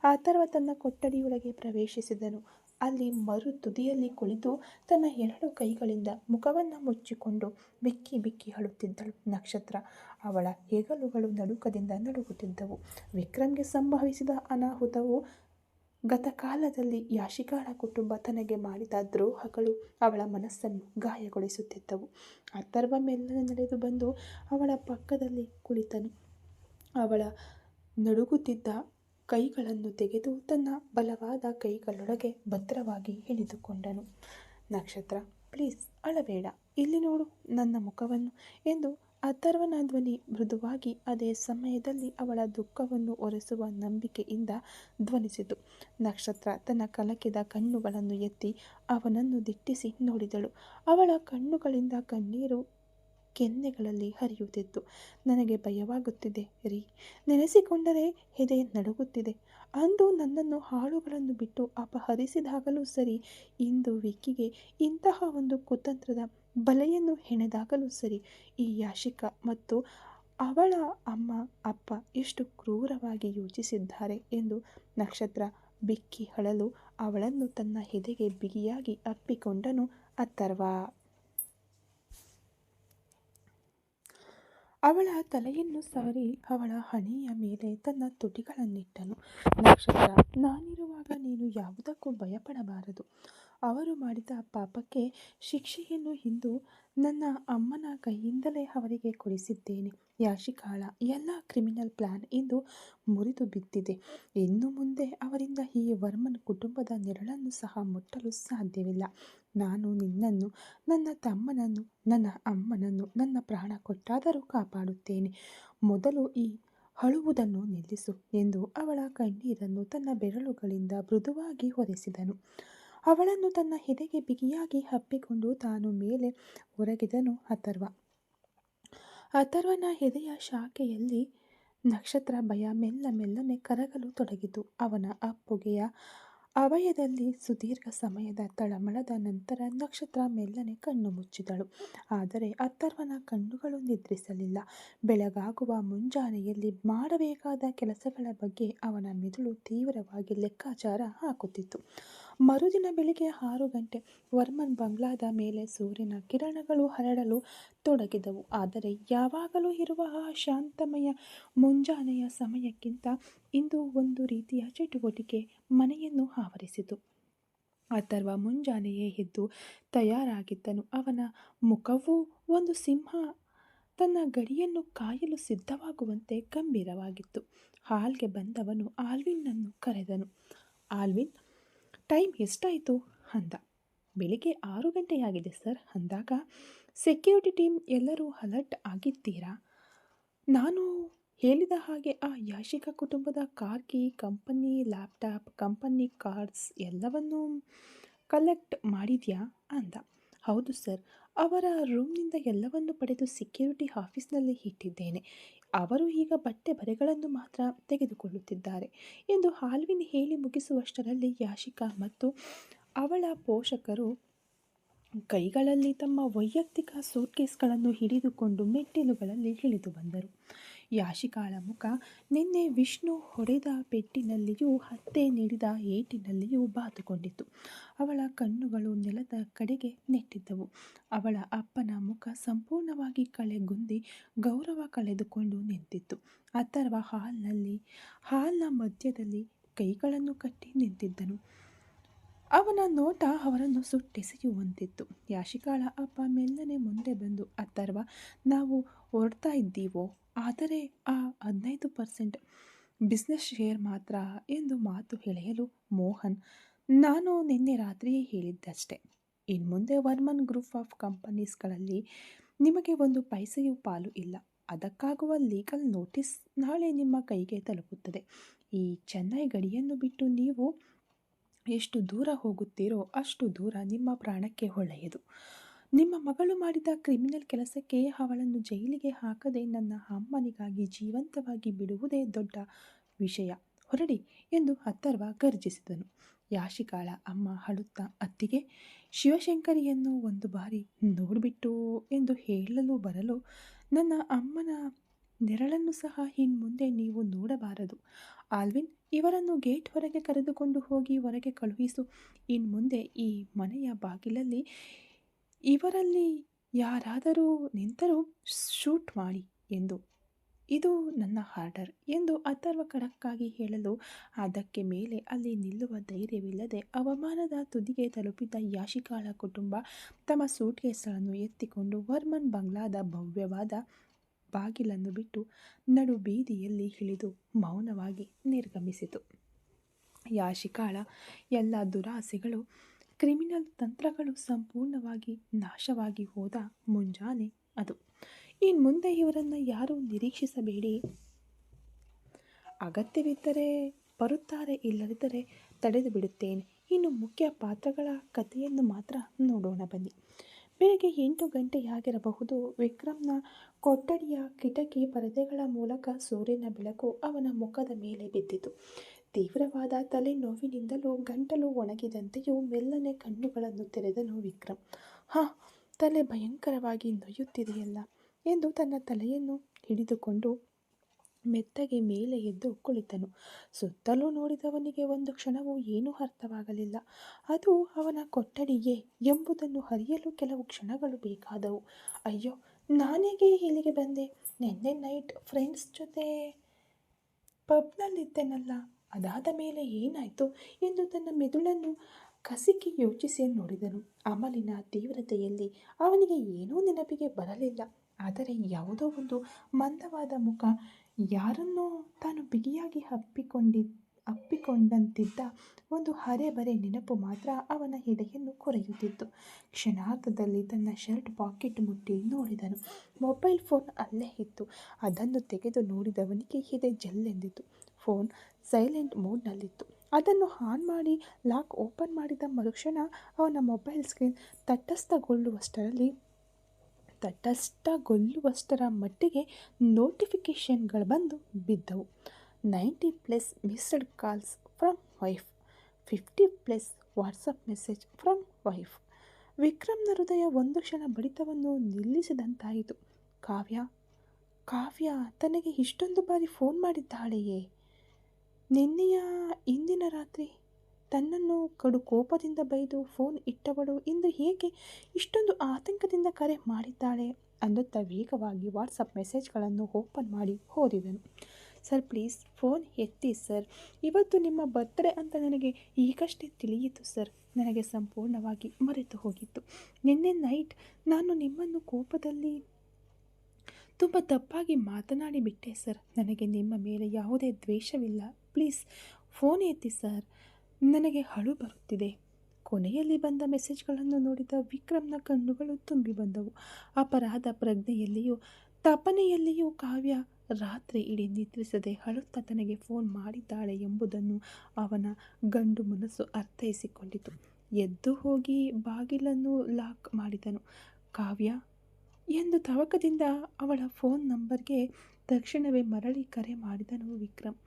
ಅಥರ್ವ ತನ್ನ ಕೊಠಡಿಯೊಳಗೆ ಪ್ರವೇಶಿಸಿದನು. ಅಲ್ಲಿ ಮರು ತುದಿಯಲ್ಲಿ ಕುಳಿತು ತನ್ನ 2 ಕೈಗಳಿಂದ ಮುಖವನ್ನು ಮುಚ್ಚಿಕೊಂಡು ಬಿಕ್ಕಿ ಬಿಕ್ಕಿ ಅಳುತ್ತಿದ್ದಳು ನಕ್ಷತ್ರ. ಅವಳ ಹೆಗಲುಗಳು ನಡುಕದಿಂದ ನಡುಗುತ್ತಿದ್ದವು. ವಿಕ್ರಮ್ಗೆ ಸಂಭವಿಸಿದ ಅನಾಹುತವು, ಗತಕಾಲದಲ್ಲಿ ಯಾಶಿಕಾಳ ಕುಟುಂಬ ತನಗೆ ಮಾಡಿದ ದ್ರೋಹಗಳು ಅವಳ ಮನಸ್ಸನ್ನು ಗಾಯಗೊಳಿಸುತ್ತಿದ್ದವು. ಅಥರ್ವ ಮೆಲ್ಲನೆ ನಡೆದು ಬಂದು ಅವಳ ಪಕ್ಕದಲ್ಲಿ ಕುಳಿತನು. ಅವಳ ನಡುಗುತ್ತಿದ್ದ ಕೈಗಳನ್ನು ತೆಗೆದು ತನ್ನ ಬಲವಾದ ಕೈಗಳೊಳಗೆ ಭದ್ರವಾಗಿ ಹಿಡಿದುಕೊಂಡನು. ನಕ್ಷತ್ರ, ಪ್ಲೀಸ್ ಅಳಬೇಡ, ಇಲ್ಲಿ ನೋಡು ನನ್ನ ಮುಖವನ್ನು ಎಂದು ಅಥರ್ವನ ಧ್ವನಿ ಮೃದುವಾಗಿ ಅದೇ ಸಮಯದಲ್ಲಿ ಅವಳ ದುಃಖವನ್ನು ಒರೆಸುವ ನಂಬಿಕೆಯಿಂದ ಧ್ವನಿಸಿತು. ನಕ್ಷತ್ರ ತನ್ನ ಕಲಕಿದ ಕಣ್ಣುಗಳನ್ನು ಎತ್ತಿ ಅವನನ್ನು ದಿಟ್ಟಿಸಿ ನೋಡಿದಳು. ಅವಳ ಕಣ್ಣುಗಳಿಂದ ಕಣ್ಣೀರು ಕೆನ್ನೆಗಳಲ್ಲಿ ಹರಿಯುತ್ತಿತ್ತು. ನನಗೆ ಭಯವಾಗುತ್ತಿದೆ ರೀ, ನೆನೆಸಿಕೊಂಡರೆ ಎದೆ ನಡುಗುತ್ತಿದೆ. ಅಂದು ನನ್ನನ್ನು ಹಾಳುಗಳನ್ನು ಬಿಟ್ಟು ಅಪಹರಿಸಿದಾಗಲೂ ಸರಿ, ಇಂದು ವಿಕ್ಕಿಗೆ ಇಂತಹ ಒಂದು ಕುತಂತ್ರದ ಬಲೆಯನ್ನು ಹೆಣೆದಾಗಲೂ ಸರಿ ಈ ಯಾಶಿಕಾ ಮತ್ತು ಅವಳ ಅಮ್ಮ ಅಪ್ಪ ಎಷ್ಟು ಕ್ರೂರವಾಗಿ ಯೋಚಿಸಿದ್ದಾರೆ ಎಂದು ನಕ್ಷತ್ರ ಬಿಕ್ಕಿ ಅಳಲು ಅವಳನ್ನು ತನ್ನ ಎದೆಗೆ ಬಿಗಿಯಾಗಿ ಅಪ್ಪಿಕೊಂಡನು ಅಥರ್ವ. ಅವಳ ತಲೆಯನ್ನು ಸವರಿ ಅವಳ ಹಣೆಯ ಮೇಲೆ ತನ್ನ ತುಟಿಗಳನ್ನಿಟ್ಟನು. ನಕ್ಷತ್ರ, ನಾನಿರುವಾಗ ನೀನು ಯಾವುದಕ್ಕೂ ಭಯಪಡಬಾರದು. ಅವರು ಮಾಡಿದ ಪಾಪಕ್ಕೆ ಶಿಕ್ಷೆಯನ್ನು ಇಂದು ನನ್ನ ಅಮ್ಮನ ಕೈಯಿಂದಲೇ ಅವರಿಗೆ ಕೊಡಿಸಿದ್ದೇನೆ. ಯಾಶಿಕಾಳ ಎಲ್ಲ ಕ್ರಿಮಿನಲ್ ಪ್ಲಾನ್ ಇಂದು ಮುರಿದು ಬಿದ್ದಿದೆ. ಇನ್ನು ಮುಂದೆ ಅವರಿಂದ ಈ ವರ್ಮನ್ ಕುಟುಂಬದ ನೆರಳನ್ನು ಸಹ ಮುಟ್ಟಲು ಸಾಧ್ಯವಿಲ್ಲ. ನಾನು ನಿನ್ನನ್ನು, ನನ್ನ ತಮ್ಮನನ್ನು, ನನ್ನ ಅಮ್ಮನನ್ನು ನನ್ನ ಪ್ರಾಣ ಕೊಟ್ಟಾದರೂ ಕಾಪಾಡುತ್ತೇನೆ. ಮೊದಲು ಈ ಅಳುವುದನ್ನು ನಿಲ್ಲಿಸು ಎಂದು ಅವಳ ಕಣ್ಣೀರನ್ನು ತನ್ನ ಬೆರಳುಗಳಿಂದ ಮೃದುವಾಗಿ ಒರೆಸಿದನು. ಅವಳನ್ನು ತನ್ನ ಎದೆಗೆ ಬಿಗಿಯಾಗಿ ಅಪ್ಪಿಕೊಂಡು ತಾನು ಮೇಲೆ ಒರಗಿದನು ಅಥರ್ವ. ಅಥರ್ವನ ಎದೆಯ ಶಾಖೆಯಲ್ಲಿ ನಕ್ಷತ್ರ ಭಯ ಮೆಲ್ಲನೆ ಕರಗಲು ತೊಡಗಿತು. ಅವನ ಅಪ್ಪುಗೆಯ ಅಭಯದಲ್ಲಿ ಸುದೀರ್ಘ ಸಮಯದ ತಳಮಳದ ನಂತರ ನಕ್ಷತ್ರ ಮೆಲ್ಲನೆ ಕಣ್ಣು ಮುಚ್ಚಿದಳು. ಆದರೆ ಅಥರ್ವನ ಕಣ್ಣುಗಳು ನಿದ್ರಿಸಲಿಲ್ಲ. ಬೆಳಗಾಗುವ ಮುಂಜಾನೆಯಲ್ಲಿ ಮಾಡಬೇಕಾದ ಕೆಲಸಗಳ ಬಗ್ಗೆ ಅವನ ಮೆದುಳು ತೀವ್ರವಾಗಿ ಲೆಕ್ಕಾಚಾರ ಹಾಕುತ್ತಿತ್ತು. ಮರುದಿನ ಬೆಳಿಗ್ಗೆ 6 ಗಂಟೆ. ವರ್ಮನ್ ಬಂಗ್ಲಾದ ಮೇಲೆ ಸೂರ್ಯನ ಕಿರಣಗಳು ಹರಡಲು ತೊಡಗಿದವು. ಆದರೆ ಯಾವಾಗಲೂ ಇರುವ ಆ ಶಾಂತಮಯ ಮುಂಜಾನೆಯ ಸಮಯಕ್ಕಿಂತ ಇಂದು ಒಂದು ರೀತಿಯ ಚಟುವಟಿಕೆ ಮನೆಯನ್ನು ಆವರಿಸಿತು. ಅಥರ್ವ ಮುಂಜಾನೆಯೇ ಎದ್ದು ತಯಾರಾಗಿದ್ದನು. ಅವನ ಮುಖವು ಒಂದು ಸಿಂಹ ತನ್ನ ಗಡಿಯನ್ನು ಕಾಯಲು ಸಿದ್ಧವಾಗುವಂತೆ ಗಂಭೀರವಾಗಿತ್ತು. ಹಾಲ್ಗೆ ಬಂದವನು ಆಲ್ವಿನ್ನನ್ನು ಕರೆದನು. ಆಲ್ವಿನ್, ಟೈಮ್ ಎಷ್ಟಾಯಿತು ಅಂದ. ಬೆಳಿಗ್ಗೆ 6 ಗಂಟೆಯಾಗಿದೆ ಸರ್ ಅಂದಾಗ, ಸೆಕ್ಯೂರಿಟಿ ಟೀಮ್ ಎಲ್ಲರೂ ಅಲರ್ಟ್ ಆಗಿದ್ದೀರಾ? ನಾನು ಹೇಳಿದ ಹಾಗೆ ಆ ಯಾಶಿಕಾ ಕುಟುಂಬದ car key, company laptop, company cards ಎಲ್ಲವನ್ನೂ ಕಲೆಕ್ಟ್ ಮಾಡಿದ್ಯಾ ಅಂದ. ಹೌದು ಸರ್, ಅವರ ರೂಮ್ನಿಂದ ಎಲ್ಲವನ್ನು ಪಡೆದು ಸೆಕ್ಯೂರಿಟಿ ಆಫೀಸ್ನಲ್ಲಿ ಇಟ್ಟಿದ್ದೇನೆ. ಅವರು ಈಗ ಬಟ್ಟೆ ಬರೆಗಳನ್ನು ಮಾತ್ರ ತೆಗೆದುಕೊಳ್ಳುತ್ತಿದ್ದಾರೆ ಎಂದು ಆಲ್ವಿನ್ ಹೇಳಿ ಮುಗಿಸುವಷ್ಟರಲ್ಲಿ ಯಾಶಿಕಾ ಮತ್ತು ಅವಳ ಪೋಷಕರು ಕೈಗಳಲ್ಲಿ ತಮ್ಮ ವೈಯಕ್ತಿಕ ಸೂಟ್ಕೇಸ್ಗಳನ್ನು ಹಿಡಿದುಕೊಂಡು ಮೆಟ್ಟಿಲುಗಳಲ್ಲಿ ಇಳಿದು ಬಂದರು. ಯಾಶಿಕಾಳ ಮುಖ ನಿನ್ನೆ ವಿಷ್ಣು ಹೊಡೆದ ಪೆಟ್ಟಿನಲ್ಲಿಯೂ ಅತ್ತೆ ನೀಡಿದ ಏಟಿನಲ್ಲಿಯೂ ಬಾತುಕೊಂಡಿತ್ತು. ಅವಳ ಕಣ್ಣುಗಳು ನೆಲದ ಕಡೆಗೆ ನೆಟ್ಟಿದ್ದವು. ಅವಳ ಅಪ್ಪನ ಮುಖ ಸಂಪೂರ್ಣವಾಗಿ ಕಳೆಗುಂದಿ ಗೌರವ ಕಳೆದುಕೊಂಡು ನಿಂತಿತ್ತು. ಅಥರ್ವ ಹಾಲ್ನ ಮಧ್ಯದಲ್ಲಿ ಕೈಗಳನ್ನು ಕಟ್ಟಿ ನಿಂತಿದ್ದನು. ಅವನ ನೋಟ ಅವರನ್ನು ಸುಟ್ಟೆಸೆಯುವಂತಿತ್ತು. ಯಾಶಿಕಾಳ ಅಪ್ಪ ಮೆಲ್ಲನೆ ಮುಂದೆ ಬಂದು, ಅಥರ್ವ, ನಾವು ಹೊರಡ್ತಾ ಇದ್ದೀವೋ, ಆದರೆ ಆ 15% ಬಿಸ್ನೆಸ್ ಶೇರ್ ಮಾತ್ರ ಎಂದು ಮಾತು ಎಳೆಯಲು, ಮೋಹನ್, ನಾನು ನಿನ್ನೆ ರಾತ್ರಿಯೇ ಹೇಳಿದ್ದಷ್ಟೇ. ಇನ್ಮುಂದೆ ವರ್ಮನ್ ಗ್ರೂಪ್ ಆಫ್ ಕಂಪನೀಸ್ಗಳಲ್ಲಿ ನಿಮಗೆ 1 ಪೈಸೆಯೂ ಪಾಲು ಇಲ್ಲ. ಅದಕ್ಕಾಗುವ ಲೀಗಲ್ ನೋಟಿಸ್ ನಾಳೆ ನಿಮ್ಮ ಕೈಗೆ ತಲುಪುತ್ತದೆ. ಈ ಚೆನ್ನೈ ಗಡಿಯನ್ನು ಬಿಟ್ಟು ನೀವು ಎಷ್ಟು ದೂರ ಹೋಗುತ್ತೀರೋ ಅಷ್ಟು ದೂರ ನಿಮ್ಮ ಪ್ರಾಣಕ್ಕೆ ಒಳ್ಳೆಯದು. ನಿಮ್ಮ ಮಗಳು ಮಾಡಿದ ಕ್ರಿಮಿನಲ್ ಕೆಲಸಕ್ಕೆ ಅವಳನ್ನು ಜೈಲಿಗೆ ಹಾಕದೆ ನನ್ನ ಅಮ್ಮನಿಗಾಗಿ ಜೀವಂತವಾಗಿ ಬಿಡುವುದೇ ದೊಡ್ಡ ವಿಷಯ. ಹೊರಡಿ ಎಂದು ಅಥರ್ವ ಗರ್ಜಿಸಿದನು. ಯಾಶಿಕಾಳ ಅಮ್ಮ ಅಳುತ್ತಾ, ಅತ್ತಿಗೆ, ಶಿವಶಂಕರಿಯನ್ನು ಒಂದು ಬಾರಿ ನೋಡಿಬಿಟ್ಟು ಎಂದು ಹೇಳಲು ಬರಲು, ನನ್ನ ಅಮ್ಮನ ನೆರಳನ್ನು ಸಹ ಇನ್ಮುಂದೆ ನೀವು ನೋಡಬಾರದು. ಆಲ್ವಿನ್, ಇವರನ್ನು ಗೇಟ್ ಹೊರಗೆ ಕರೆದುಕೊಂಡು ಹೋಗಿ ಹೊರಗೆ ಕಳುಹಿಸು. ಇನ್ಮುಂದೆ ಈ ಮನೆಯ ಬಾಗಿಲಲ್ಲಿ ಇವರಲ್ಲಿ ಯಾರಾದರೂ ನಿಂತರೂ ಶೂಟ್ ಮಾಡಿ ಎಂದು. ಇದು ನನ್ನ ಆರ್ಡರ್ ಎಂದು ಅಥರ್ವ ಖಡಕ್ಕಾಗಿ ಹೇಳಲು, ಅದಕ್ಕೆ ಮೇಲೆ ಅಲ್ಲಿ ನಿಲ್ಲುವ ಧೈರ್ಯವಿಲ್ಲದೆ ಅವಮಾನದ ತುದಿಗೆ ತಲುಪಿದ್ದ ಯಾಶಿಕಾಳ ಕುಟುಂಬ ತಮ್ಮ ಸೂಟ್ಕೇಸ್ಗಳನ್ನು ಎತ್ತಿಕೊಂಡು ವರ್ಮನ್ ಬಂಗ್ಲಾದ ಭವ್ಯವಾದ ಬಾಗಿಲನ್ನು ಬಿಟ್ಟು ನಡು ಬೀದಿಯಲ್ಲಿ ಇಳಿದು ಮೌನವಾಗಿ ನಿರ್ಗಮಿಸಿತು. ಯಾಶಿಕಾಳ ಎಲ್ಲ ದುರಾಸೆಗಳು, ಕ್ರಿಮಿನಲ್ ತಂತ್ರಗಳು ಸಂಪೂರ್ಣವಾಗಿ ನಾಶವಾಗಿ ಹೋದ ಮುಂಜಾನೆ ಅದು. ಇನ್ಮುಂದೆ ಇವರನ್ನು ಯಾರೂ ನಿರೀಕ್ಷಿಸಬೇಡಿ. ಅಗತ್ಯವಿದ್ದರೆ ಬರುತ್ತಾರೆ, ಇಲ್ಲದಿದ್ದರೆ ತಡೆದು ಬಿಡುತ್ತೇನೆ. ಇನ್ನು ಮುಖ್ಯ ಪಾತ್ರಗಳ ಕಥೆಯನ್ನು ಮಾತ್ರ ನೋಡೋಣ ಬನ್ನಿ. ಬೆಳಗ್ಗೆ 8 ಗಂಟೆಯಾಗಿರಬಹುದು. ವಿಕ್ರಮ್ನ ಕೊಠಡಿಯ ಕಿಟಕಿ ಪರದೆಗಳ ಮೂಲಕ ಸೂರ್ಯನ ಬೆಳಕು ಅವನ ಮುಖದ ಮೇಲೆ ಬಿದ್ದಿತು. ತೀವ್ರವಾದ ತಲೆನೋವಿನಿಂದಲೂ ಗಂಟಲು ಒಣಗಿದಂತೆಯೂ ಮೆಲ್ಲನೆ ಕಣ್ಣುಗಳನ್ನು ತೆರೆದನು ವಿಕ್ರಮ್. ತಲೆ ಭಯಂಕರವಾಗಿ ನೋಯುತ್ತಿದೆಯಲ್ಲ ಎಂದು ತನ್ನ ತಲೆಯನ್ನು ಹಿಡಿದುಕೊಂಡು ಮೆತ್ತಗೆ ಮೇಲೆ ಎದ್ದು ಕುಳಿತನು. ಸುತ್ತಲೂ ನೋಡಿದವನಿಗೆ ಒಂದು ಕ್ಷಣವೂ ಏನೂ ಅರ್ಥವಾಗಲಿಲ್ಲ. ಅದು ಅವನ ಕೊಠಡಿಯೇ ಎಂಬುದನ್ನು ಅರಿಯಲು ಕೆಲವು ಕ್ಷಣಗಳು ಬೇಕಾದವು. ಅಯ್ಯೋ, ನಾನೇಗೆ ಇಲ್ಲಿಗೆ ಬಂದೆ? ನಿನ್ನೆ ನೈಟ್ ಫ್ರೆಂಡ್ಸ್ ಜೊತೆ ಪಬ್ನಲ್ಲಿದ್ದೆನಲ್ಲ, ಅದಾದ ಮೇಲೆ ಏನಾಯಿತು ಎಂದು ತನ್ನ ಮೆದುಳನ್ನು ಕಸಿಕಿ ಯೋಚಿಸಿ ನೋಡಿದನು. ಅಮಲಿನ ತೀವ್ರತೆಯಲ್ಲಿ ಅವನಿಗೆ ಏನೂ ನೆನಪಿಗೆ ಬರಲಿಲ್ಲ. ಆದರೆ ಯಾವುದೋ ಒಂದು ಮಂದವಾದ ಮುಖ, ಯಾರನ್ನೋ ತಾನು ಬಿಗಿಯಾಗಿ ಅಪ್ಪಿಕೊಂಡಂತಿದ್ದ ಒಂದು ಅರೆಬರೆ ನೆನಪು ಮಾತ್ರ ಅವನ ಎದೆಯನ್ನು ಕೊರೆಯುತ್ತಿತ್ತು. ಕ್ಷಣಾರ್ಧದಲ್ಲಿ ತನ್ನ ಶರ್ಟ್ ಪಾಕೆಟ್ ಮುಟ್ಟಿ ನೋಡಿದನು. ಮೊಬೈಲ್ ಫೋನ್ ಅಲ್ಲೇ ಇತ್ತು. ಅದನ್ನು ತೆಗೆದು ನೋಡಿದವನಿಗೆ ಎದೆ ಜಲ್ಲೆಂದಿತು. Phone silent ಮೋಡ್ನಲ್ಲಿತ್ತು. ಅದನ್ನು ಆನ್ ಮಾಡಿ ಲಾಕ್ ಓಪನ್ ಮಾಡಿದ ಮರುಕ್ಷಣ ಅವನ ಮೊಬೈಲ್ ಸ್ಕ್ರೀನ್ ತಟಸ್ಥಗೊಳ್ಳುವಷ್ಟರ ಮಟ್ಟಿಗೆ ನೋಟಿಫಿಕೇಷನ್ಗಳು ಬಂದು ಬಿದ್ದವು. 90+ missed calls from wife, 50+ WhatsApp message from wife. ವಿಕ್ರಮ್ನ ಹೃದಯ ಒಂದು ಕ್ಷಣ ಬಡಿತವನ್ನು ನಿಲ್ಲಿಸಿದಂತಾಯಿತು. ಕಾವ್ಯ ತನಗೆ ಇಷ್ಟೊಂದು ಬಾರಿ ಫೋನ್ ಮಾಡಿದ್ದಾಳೆಯೇ? ನಿನ್ನೆಯ ಇಂದಿನ ರಾತ್ರಿ ತನ್ನನ್ನು ಕಡು ಕೋಪದಿಂದ ಬೈದು ಫೋನ್ ಇಟ್ಟವಳು ಇಂದು ಹೇಗೆ ಇಷ್ಟೊಂದು ಆತಂಕದಿಂದ ಕರೆ ಮಾಡಿದ್ದಾಳೆ ಅನ್ನುತ್ತಾ ವೇಗವಾಗಿ ವಾಟ್ಸಪ್ ಮೆಸೇಜ್ಗಳನ್ನು ಓಪನ್ ಮಾಡಿ ಓದಿದನು. ಸರ್, ಪ್ಲೀಸ್ ಫೋನ್ ಎತ್ತಿ ಸರ್. ಇವತ್ತು ನಿಮ್ಮ ಬರ್ತ್ಡೇ ಅಂತ ನನಗೆ ಈಗಷ್ಟೇ ತಿಳಿಯಿತು ಸರ್. ನನಗೆ ಸಂಪೂರ್ಣವಾಗಿ ಮರೆತು ಹೋಗಿತ್ತು. ನಿನ್ನೆ ನೈಟ್ ನಾನು ನಿಮ್ಮನ್ನು ಕೋಪದಲ್ಲಿ ತುಂಬ ತಪ್ಪಾಗಿ ಮಾತನಾಡಿಬಿಟ್ಟೆ ಸರ್. ನನಗೆ ನಿಮ್ಮ ಮೇಲೆ ಯಾವುದೇ ದ್ವೇಷವಿಲ್ಲ. ಪ್ಲೀಸ್ ಫೋನ್ ಎತ್ತಿ ಸರ್. ನನಗೆ ಅಳು ಬರುತ್ತಿದೆ. ಕೊನೆಯಲ್ಲಿ ಬಂದ ಮೆಸೇಜ್ಗಳನ್ನು ನೋಡಿದ ವಿಕ್ರಮ್ನ ಕಣ್ಣುಗಳು ತುಂಬಿ ಬಂದವು. ಅಪರಾಧ ಪ್ರಜ್ಞೆಯಲ್ಲಿಯೂ ತಪನೆಯಲ್ಲಿಯೂ ಕಾವ್ಯ ರಾತ್ರಿ ಇಡೀ ನಿದ್ರಿಸದೆ ಅಳುತ್ತಾ ತನಗೆ ಫೋನ್ ಮಾಡಿದ್ದಾಳೆ ಎಂಬುದನ್ನು ಅವನ ಗಂಡು ಮನಸ್ಸು ಅರ್ಥೈಸಿಕೊಂಡಿತು. ಎದ್ದು ಹೋಗಿ ಬಾಗಿಲನ್ನು ಲಾಕ್ ಮಾಡಿದನು. ಕಾವ್ಯ ಎಂದು ತವಕದಿಂದ ಅವಳ ಫೋನ್ ನಂಬರ್ಗೆ ತಕ್ಷಣವೇ ಮರಳಿ ಕರೆ ಮಾಡಿದನು ವಿಕ್ರಮ್.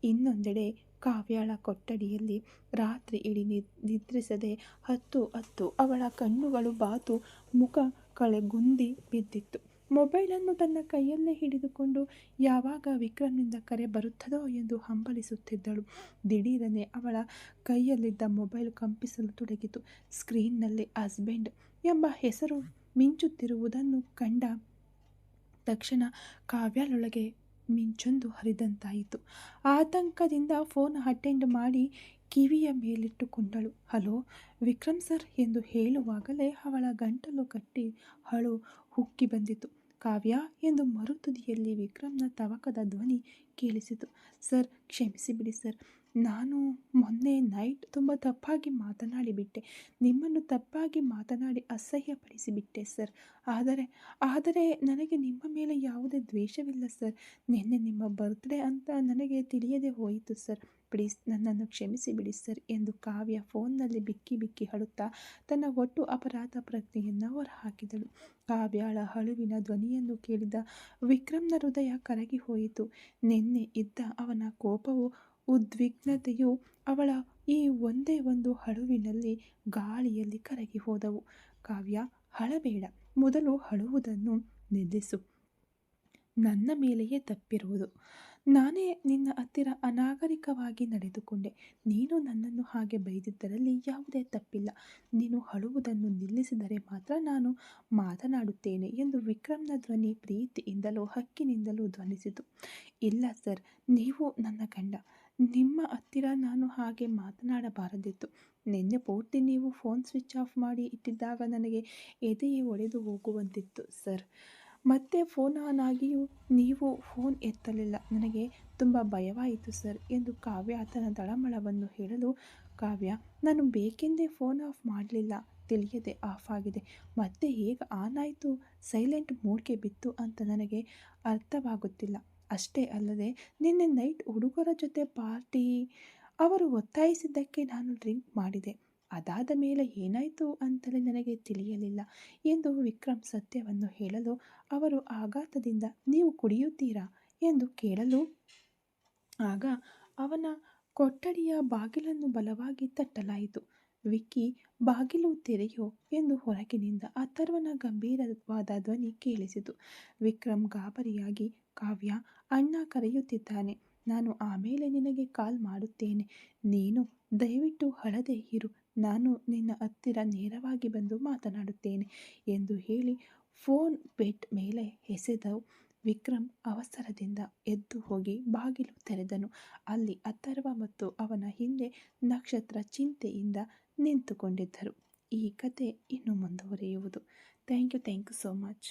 ಇನ್ನೊಂದೆಡೆ ಕಾವ್ಯಳ ಕೊಠಡಿಯಲ್ಲಿ ರಾತ್ರಿ ಇಡೀ ನಿದ್ರಿಸದೆ ಹತ್ತು ಅವಳ ಕಣ್ಣುಗಳು ಬಾತು, ಮುಖ ಕಳೆಗುಂದಿ ಬಿದ್ದಿತ್ತು. ಮೊಬೈಲನ್ನು ತನ್ನ ಕೈಯಲ್ಲೇ ಹಿಡಿದುಕೊಂಡು ಯಾವಾಗ ವಿಕ್ರಮ್ನಿಂದ ಕರೆ ಬರುತ್ತದೋ ಎಂದು ಹಂಬಲಿಸುತ್ತಿದ್ದಳು. ದಿಢೀರನೆ ಅವಳ ಕೈಯಲ್ಲಿದ್ದ ಮೊಬೈಲ್ ಕಂಪಿಸಲು ತೊಡಗಿತು. ಸ್ಕ್ರೀನ್ನಲ್ಲಿ ಹಸ್ಬೆಂಡ್ ಎಂಬ ಹೆಸರು ಮಿಂಚುತ್ತಿರುವುದನ್ನು ಕಂಡ ತಕ್ಷಣ ಕಾವ್ಯಳೊಳಗೆ ಮಿಂಚೊಂದು ಹರಿದಂತಾಯಿತು. ಆತಂಕದಿಂದ ಫೋನ್ ಅಟೆಂಡ್ ಮಾಡಿ ಕಿವಿಯ ಮೇಲಿಟ್ಟುಕೊಂಡಳು. ಹಲೋ ವಿಕ್ರಮ್ ಸರ್ ಎಂದು ಹೇಳುವಾಗಲೇ ಅವಳ ಗಂಟಲು ಕಟ್ಟಿ ಅಳು ಉಕ್ಕಿ ಬಂದಿತು. ಕಾವ್ಯ ಎಂದು ಮರುತುದಿಯಲ್ಲಿ ವಿಕ್ರಮ್ನ ತವಕದ ಧ್ವನಿ ಕೇಳಿಸಿತು. ಸರ್, ಕ್ಷಮಿಸಿಬಿಡಿ ಸರ್. ನಾನು ಮೊನ್ನೆ ನೈಟ್ ತುಂಬ ತಪ್ಪಾಗಿ ಮಾತನಾಡಿಬಿಟ್ಟೆ. ನಿಮ್ಮನ್ನು ತಪ್ಪಾಗಿ ಮಾತನಾಡಿ ಅಸಹ್ಯಪಡಿಸಿಬಿಟ್ಟೆ ಸರ್. ಆದರೆ ನನಗೆ ನಿಮ್ಮ ಮೇಲೆ ಯಾವುದೇ ದ್ವೇಷವಿಲ್ಲ ಸರ್. ನಿನ್ನೆ ನಿಮ್ಮ ಬರ್ತ್ಡೇ ಅಂತ ನನಗೆ ತಿಳಿಯದೆ ಹೋಯಿತು ಸರ್. ಪ್ಲೀಸ್ ನನ್ನನ್ನು ಕ್ಷಮಿಸಿಬಿಡಿ ಸರ್ ಎಂದು ಕಾವ್ಯ ಫೋನ್ನಲ್ಲಿ ಬಿಕ್ಕಿ ಬಿಕ್ಕಿ ಅಳುತ್ತಾ ತನ್ನ ಒಟ್ಟು ಅಪರಾಧ ಪ್ರಜ್ಞೆಯನ್ನು ಹೊರಹಾಕಿದಳು. ಕಾವ್ಯಳ ಅಳುವಿನ ಧ್ವನಿಯನ್ನು ಕೇಳಿದ ವಿಕ್ರಮ್ನ ಹೃದಯ ಕರಗಿ ಹೋಯಿತು. ನಿನ್ನೆ ಇದ್ದ ಅವನ ಕೋಪವು, ಉದ್ವಿಗ್ನತೆಯು ಅವಳ ಈ ಒಂದೇ ಒಂದು ಅಳುವಿನಲ್ಲಿ ಗಾಳಿಯಲ್ಲಿ ಕರಗಿ ಹೋದವು. ಕಾವ್ಯ, ಅಳಬೇಡ. ಮೊದಲು ಅಳುವುದನ್ನು ನಿಲ್ಲಿಸು. ನನ್ನ ಮೇಲೆಯೇ ತಪ್ಪಿರುವುದು. ನಾನೇ ನಿನ್ನ ಹತ್ತಿರ ಅನಾಗರಿಕವಾಗಿ ನಡೆದುಕೊಂಡೆ. ನೀನು ನನ್ನನ್ನು ಹಾಗೆ ಬೈದಿದ್ದರಲ್ಲಿ ಯಾವುದೇ ತಪ್ಪಿಲ್ಲ. ನೀನು ಅಳುವುದನ್ನು ನಿಲ್ಲಿಸಿದರೆ ಮಾತ್ರ ನಾನು ಮಾತನಾಡುತ್ತೇನೆ ಎಂದು ವಿಕ್ರಮ್ನ ಧ್ವನಿ ಪ್ರೀತಿಯಿಂದಲೂ ಹಕ್ಕಿನಿಂದಲೂ ಧ್ವನಿಸಿತು. ಇಲ್ಲ ಸರ್, ನೀವು ನನ್ನ ಗಂಡ. ನಿಮ್ಮ ಹತ್ತಿರ ನಾನು ಹಾಗೆ ಮಾತನಾಡಬಾರದಿತ್ತು. ನಿನ್ನೆ ಪೂರ್ತಿ ನೀವು ಫೋನ್ ಸ್ವಿಚ್ ಆಫ್ ಮಾಡಿ ಇಟ್ಟಿದ್ದಾಗ ನನಗೆ ಎದೆಯೇ ಒಡೆದು ಹೋಗುವಂತಿತ್ತು ಸರ್. ಮತ್ತೆ ಫೋನ್ ಆನ್ ಆಗಿಯೂ ನೀವು ಫೋನ್ ಎತ್ತಲಿಲ್ಲ. ನನಗೆ ತುಂಬ ಭಯವಾಯಿತು ಸರ್ ಎಂದು ಕಾವ್ಯ ತನ್ನ ತಳಮಳವನ್ನು ಹೇಳಲು, ಕಾವ್ಯ, ನಾನು ಬೇಕೆಂದೇ ಫೋನ್ ಆಫ್ ಮಾಡಲಿಲ್ಲ. ತಿಳಿಯದೆ ಆಫ್ ಆಗಿದೆ. ಮತ್ತೆ ಹೇಗೆ ಆನ್ ಆಯಿತು, ಸೈಲೆಂಟ್ ಮೋಡ್ಗೆ ಬಿತ್ತು ಅಂತ ನನಗೆ ಅರ್ಥವಾಗುತ್ತಿಲ್ಲ. ಅಷ್ಟೇ ಅಲ್ಲದೆ ನಿನ್ನೆ ನೈಟ್ ಹುಡುಗರ ಜೊತೆ ಪಾರ್ಟಿ, ಅವರು ಒತ್ತಾಯಿಸಿದ್ದಕ್ಕೆ ನಾನು ಡ್ರಿಂಕ್ ಮಾಡಿದೆ. ಅದಾದ ಮೇಲೆ ಏನಾಯಿತು ಅಂತಲೇ ನನಗೆ ತಿಳಿಯಲಿಲ್ಲ ಎಂದು ವಿಕ್ರಮ್ ಸತ್ಯವನ್ನು ಹೇಳಲು, ಅವರು ಆಘಾತದಿಂದ ನೀವು ಕುಡಿಯುತ್ತೀರಾ ಎಂದು ಕೇಳಲು, ಆಗ ಅವನ ಕೊಠಡಿಯ ಬಾಗಿಲನ್ನು ಬಲವಾಗಿ ತಟ್ಟಲಾಯಿತು. ವಿಕ್ಕಿ, ಬಾಗಿಲು ತೆರೆಯೋ ಎಂದು ಹೊರಗಿನಿಂದ ಅಥರ್ವನ ಗಂಭೀರವಾದ ಧ್ವನಿ ಕೇಳಿಸಿತು. ವಿಕ್ರಮ್ ಗಾಬರಿಯಾಗಿ, ಕಾವ್ಯ, ಅಣ್ಣ ಕರೆಯುತ್ತಿದ್ದಾನೆ. ನಾನು ಆಮೇಲೆ ನಿನಗೆ ಕಾಲ್ ಮಾಡುತ್ತೇನೆ. ನೀನು ದಯವಿಟ್ಟು ಅಳದೆ ಇರು. ನಾನು ನಿನ್ನ ಹತ್ತಿರ ನೇರವಾಗಿ ಬಂದು ಮಾತನಾಡುತ್ತೇನೆ ಎಂದು ಹೇಳಿ ಫೋನ್ ಬೆಡ್ ಮೇಲೆ ಎಸೆದು ವಿಕ್ರಮ್ ಅವಸರದಿಂದ ಎದ್ದು ಹೋಗಿ ಬಾಗಿಲು ತೆರೆದನು. ಅಲ್ಲಿ ಅಥರ್ವ ಮತ್ತು ಅವನ ಹಿಂದೆ ನಕ್ಷತ್ರ ಚಿಂತೆಯಿಂದ ನಿಂತುಕೊಂಡಿದ್ದರು. ಈ ಕತೆ ಇನ್ನು ಮುಂದುವರಿಯುವುದು. Thank you so much.